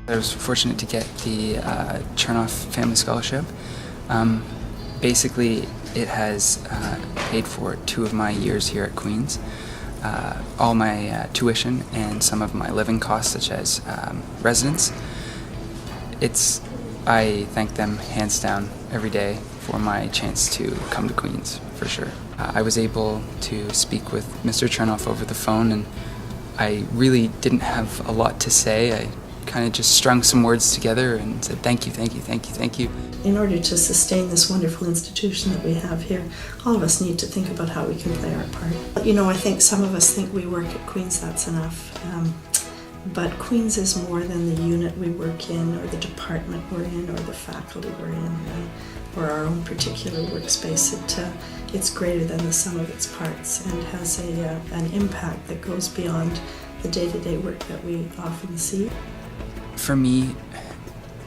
I was fortunate to get the Chernoff Family Scholarship. Basically, it has paid for 2 of my years here at Queen's, all my tuition and some of my living costs, such as residence. I thank them hands down every day for my chance to come to Queen's, for sure. I was able to speak with Mr. Chernoff over the phone, and I really didn't have a lot to say. I kind of just strung some words together and said thank you, thank you, thank you, thank you. In order to sustain this wonderful institution that we have here, all of us need to think about how we can play our part. You know, I think some of us think we work at Queen's, that's enough. But Queen's is more than the unit we work in, or the department we're in, or the faculty we're in, or our own particular workspace. It's greater than the sum of its parts and has an impact that goes beyond the day-to-day work that we often see. For me,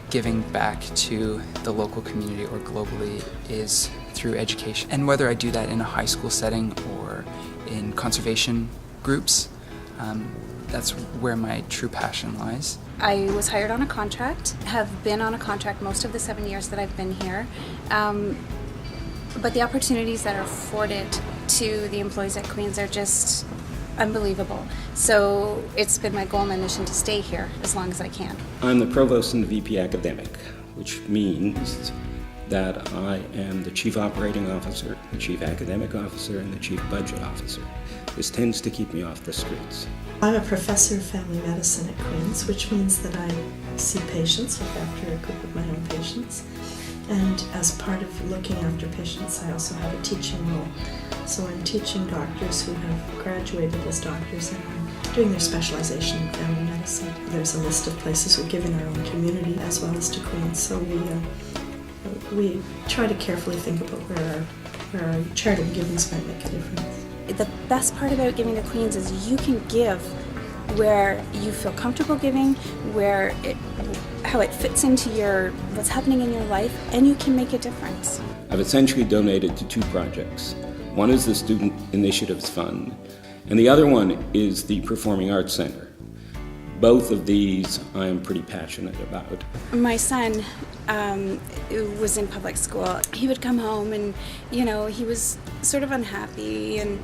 giving back to the local community or globally is through education. And whether I do that in a high school setting or in conservation groups, that's where my true passion lies. I was hired on a contract, have been on a contract most of the 7 years that I've been here. But the opportunities that are afforded to the employees at Queen's are just unbelievable. So it's been my goal and my mission to stay here as long as I can. I'm the provost and the VP academic, which means that I am the chief operating officer, the chief academic officer, and the chief budget officer. This tends to keep me off the streets. I'm a professor of family medicine at Queen's, which means that I see patients, look after a group of my own patients. And as part of looking after patients, I also have a teaching role. So I'm teaching doctors who have graduated as doctors, and I'm doing their specialization in family medicine. There's a list of places we give in our own community as well as to Queen's. So we try to carefully think about where our charitable givings might make a difference. The best part about giving to Queen's is you can give where you feel comfortable giving, how it fits into what's happening in your life, and you can make a difference. I've essentially donated to 2 projects. One is the Student Initiatives Fund, and the other one is the Performing Arts Center. Both of these I am pretty passionate about. My son was in public school. He would come home and, he was sort of unhappy, and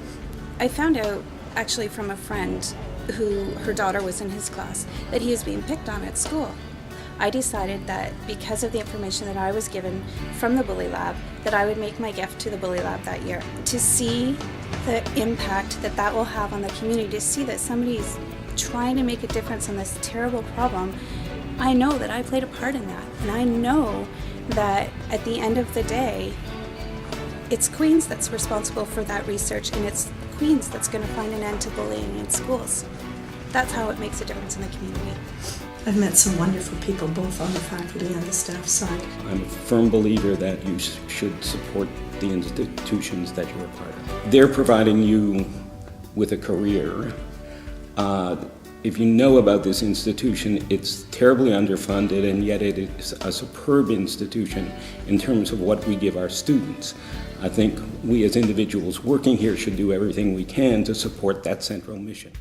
I found out actually from a friend who her daughter was in his class that he was being picked on at school. I decided that because of the information that I was given from the Bully Lab, that I would make my gift to the Bully Lab that year. To see the impact that will have on the community, to see that somebody's trying to make a difference on this terrible problem, I know that I played a part in that. And I know that at the end of the day, it's Queen's that's responsible for that research, and it's Queen's that's going to find an end to bullying in schools. That's how it makes a difference in the community. I've met some wonderful people, both on the faculty and the staff side. I'm a firm believer that you should support the institutions that you're a part of. They're providing you with a career. If you know about this institution, it's terribly underfunded, and yet it is a superb institution in terms of what we give our students. I think we as individuals working here should do everything we can to support that central mission.